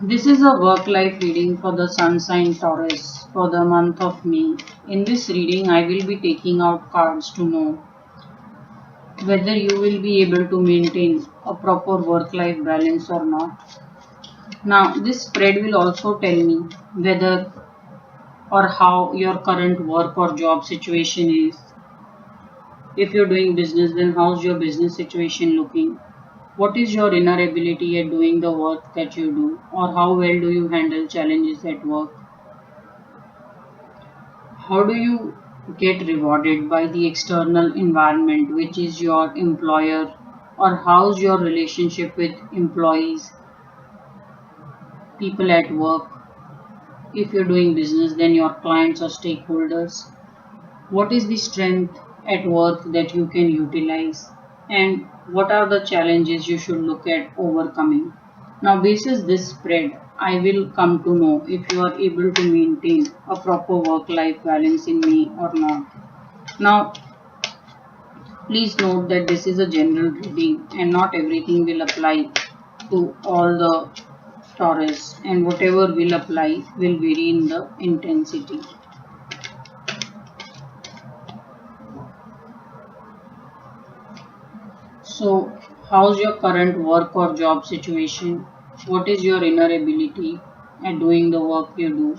This is a work-life reading for the sun sign Taurus for the month of May. In this reading, I will be taking out cards to know whether you will be able to maintain a proper work-life balance or not. Now, this spread will also tell me whether or how your current work or job situation is. If you're doing business, then how's your business situation looking? What is your inner ability at doing the work that you do, or how well do you handle challenges at work? How do you get rewarded by the external environment, which is your employer, or how's your relationship with employees, people at work? If you're doing business, then your clients or stakeholders. What is the strength at work that you can utilize, and what are the challenges you should look at overcoming? Now, basis this spread, I will come to know if you are able to maintain a proper work-life balance in May or not. Now, please note that this is a general reading and not everything will apply to all the Taurus, and whatever will apply will vary in the intensity. So, how's your current work or job situation? What is your inner ability at doing the work you do?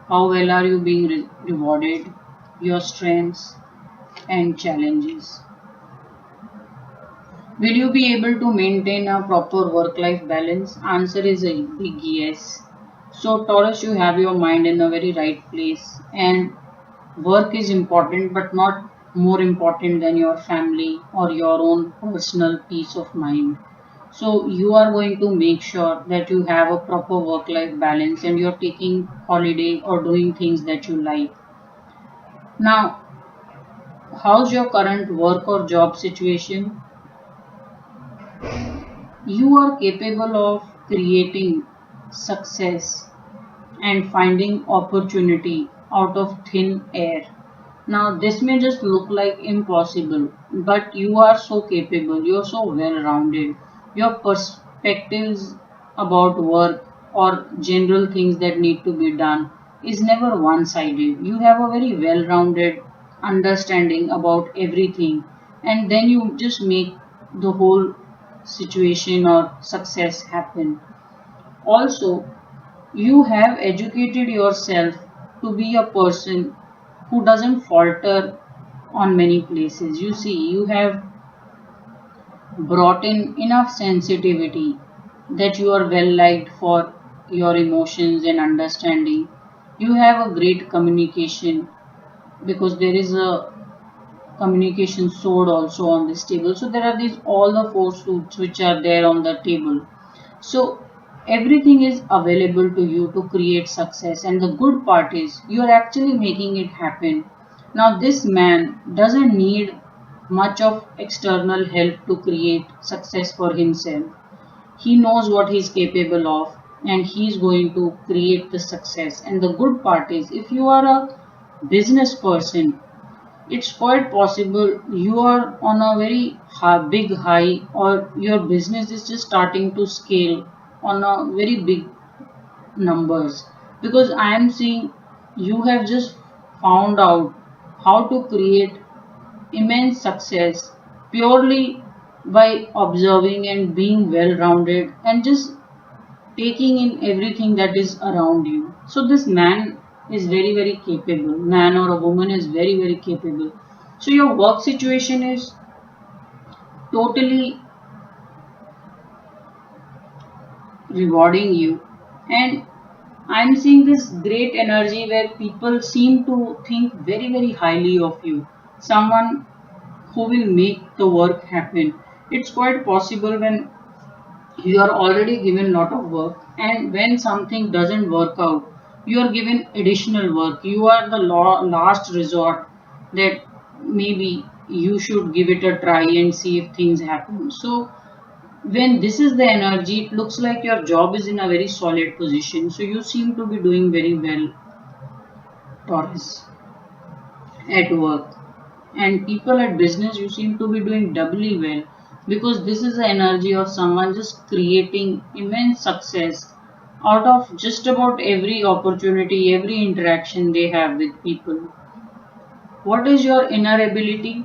How well are you being rewarded? Your strengths and challenges. Will you be able to maintain a proper work-life balance? Answer is a big yes. So, Taurus, you have your mind in a very right place, and work is important, but not more important than your family or your own personal peace of mind. So you are going to make sure that you have a proper work-life balance and you're taking holiday or doing things that you like. Now, how's your current work or job situation? You are capable of creating success and finding opportunity out of thin air. Now, this may just look like impossible, but you are so capable, you're so well rounded. Your perspectives about work or general things that need to be done is never one sided. You have a very well rounded understanding about everything, and then you just make the whole situation or success happen. Also, you have educated yourself to be a person who doesn't falter on many places. You see, you have brought in enough sensitivity that you are well liked for your emotions and understanding. You have a great communication because there is a communication sword also on this table. So there are these all the four suits which are there on the table. So everything is available to you to create success, and the good part is you are actually making it happen. Now, this man doesn't need much of external help to create success for himself. He knows what he is capable of, and he is going to create the success. And the good part is, if you are a business person, it's quite possible you are on a very big high, or your business is just starting to scale on a very big numbers, because I am seeing you have just found out how to create immense success purely by observing and being well rounded and just taking in everything that is around you. So this man is very, very capable. Man or a woman is very, very capable. So your work situation is totally rewarding you, and I'm seeing this great energy where people seem to think very, very highly of you. Someone who will make the work happen. It's quite possible when you are already given lot of work, and when something doesn't work out, you are given additional work. You are the last resort that maybe you should give it a try and see if things happen. So when this is the energy, it looks like your job is in a very solid position. So you seem to be doing very well, Taurus, at work. And people at business, you seem to be doing doubly well, because this is the energy of someone just creating immense success out of just about every opportunity, every interaction they have with people. What is your inner ability?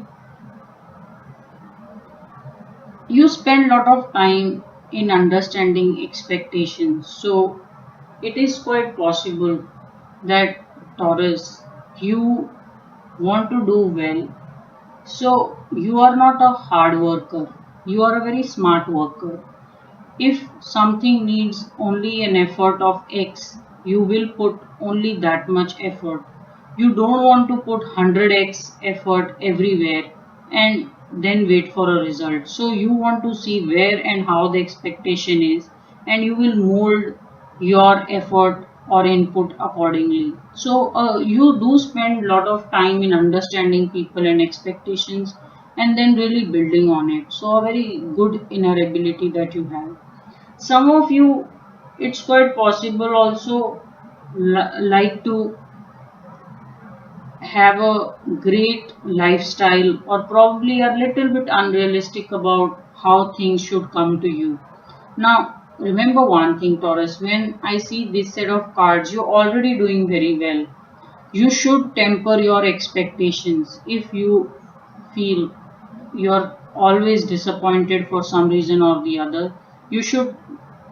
You spend a lot of time in understanding expectations. So it is quite possible that Taurus, you want to do well. So you are not a hard worker. You are a very smart worker. If something needs only an effort of X, you will put only that much effort. You don't want to put 100x effort everywhere and then wait for a result. So you want to see where and how the expectation is, and you will mold your effort or input accordingly. So you do spend a lot of time in understanding people and expectations and then really building on it. So a very good inner ability that you have. Some of you, it's quite possible also like to have a great lifestyle or probably a little bit unrealistic about how things should come to you. Now, remember one thing, Taurus, when I see this set of cards, you're already doing very well. You should temper your expectations. If you feel you're always disappointed for some reason or the other, you should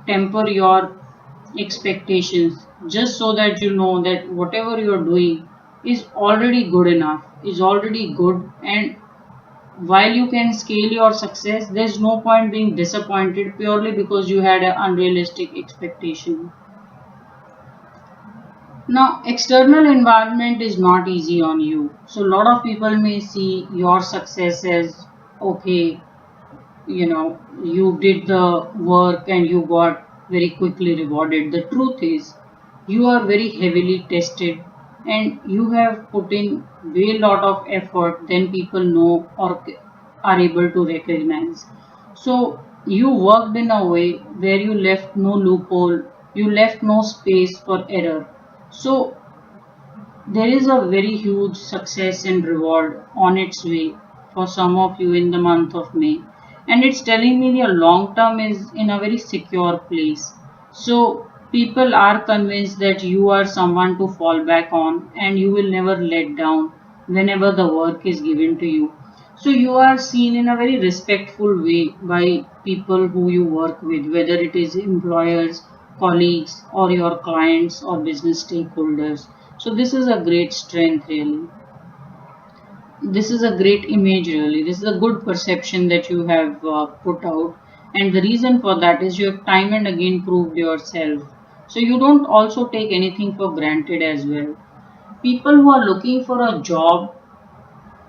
temper your expectations just so that you know that whatever you're doing is already good enough, is already good, and while you can scale your success, there's no point being disappointed purely because you had an unrealistic expectation. Now, external environment is not easy on you. So, a lot of people may see your success as okay, you did the work and you got very quickly rewarded. The truth is, you are very heavily tested and you have put in way lot of effort than people know or are able to recognize. So, you worked in a way where you left no loophole, you left no space for error. So, there is a very huge success and reward on its way for some of you in the month of May. And it's telling me your long term is in a very secure place. So people are convinced that you are someone to fall back on and you will never let down whenever the work is given to you. So you are seen in a very respectful way by people who you work with, whether it is employers, colleagues, or your clients or business stakeholders. So this is a great strength really. This is a great image really. This is a good perception that you have put out. And the reason for that is you have time and again proved yourself. So you don't also take anything for granted as well. People who are looking for a job,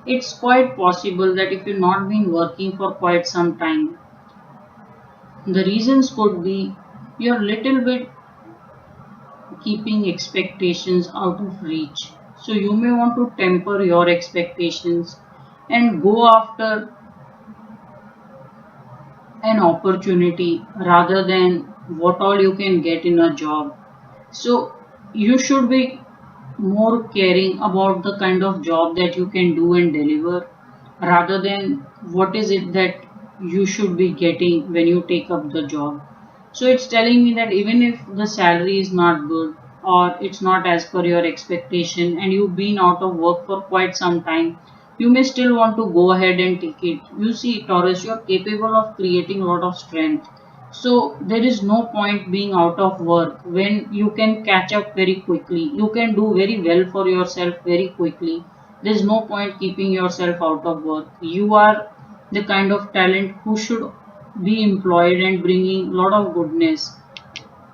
it's quite possible that if you've not been working for quite some time, the reasons could be you're little bit keeping expectations out of reach. So you may want to temper your expectations and go after an opportunity rather than what all you can get in a job. So you should be more caring about the kind of job that you can do and deliver rather than what is it that you should be getting when you take up the job. So it's telling me that even if the salary is not good or it's not as per your expectation and you've been out of work for quite some time, you may still want to go ahead and take it. You see, Taurus, you're capable of creating a lot of strength. So there is no point being out of work when you can catch up very quickly. You can do very well for yourself very quickly. There's no point keeping yourself out of work. You are the kind of talent who should be employed and bringing a lot of goodness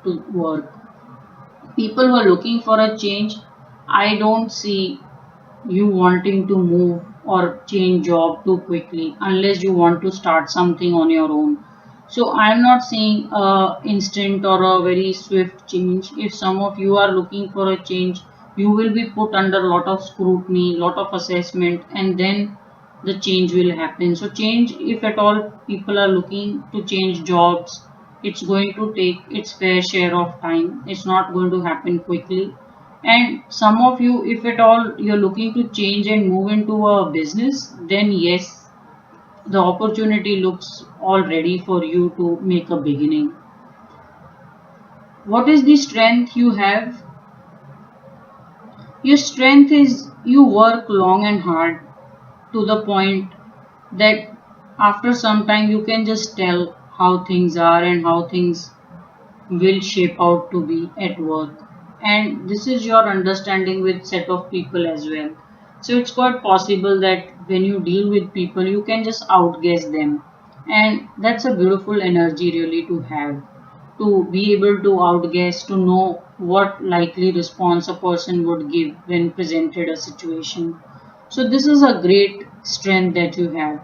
to work. People who are looking for a change, I don't see you wanting to move or change job too quickly unless you want to start something on your own. So I'm not seeing a instant or a very swift change. If some of you are looking for a change, you will be put under a lot of scrutiny, lot of assessment, and then the change will happen. So change, if at all people are looking to change jobs, it's going to take its fair share of time. It's not going to happen quickly. And some of you, if at all you're looking to change and move into a business, then yes, the opportunity looks all ready for you to make a beginning. What is the strength you have? Your strength is you work long and hard to the point that after some time you can just tell how things are and how things will shape out to be at work. And this is your understanding with set of people as well. So it's quite possible that when you deal with people you can just outguess them, and that's a beautiful energy really to have, to be able to outguess, to know what likely response a person would give when presented a situation. So this is a great strength that you have.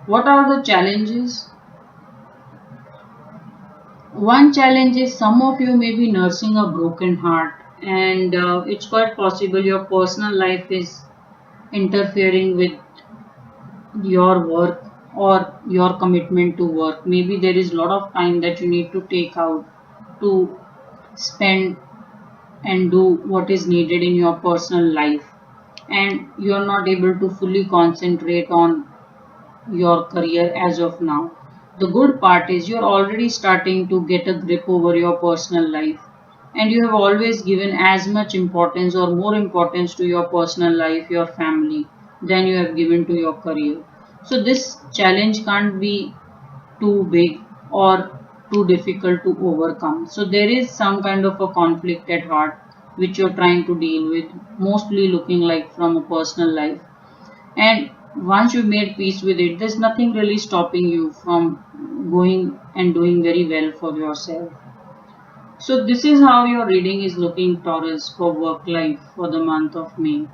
What are the challenges? One challenge is some of you may be nursing a broken heart, and it's quite possible your personal life is interfering with your work or your commitment to work. Maybe there is a lot of time that you need to take out to spend and do what is needed in your personal life, and you are not able to fully concentrate on your career as of now. The good part is you're already starting to get a grip over your personal life, and you have always given as much importance or more importance to your personal life, your family, than you have given to your career. So this challenge can't be too big or too difficult to overcome. So there is some kind of a conflict at heart which you're trying to deal with, mostly looking like from a personal life. And once you've made peace with it, there's nothing really stopping you from going and doing very well for yourself. So this is how your reading is looking, Taurus, for work life for the month of May.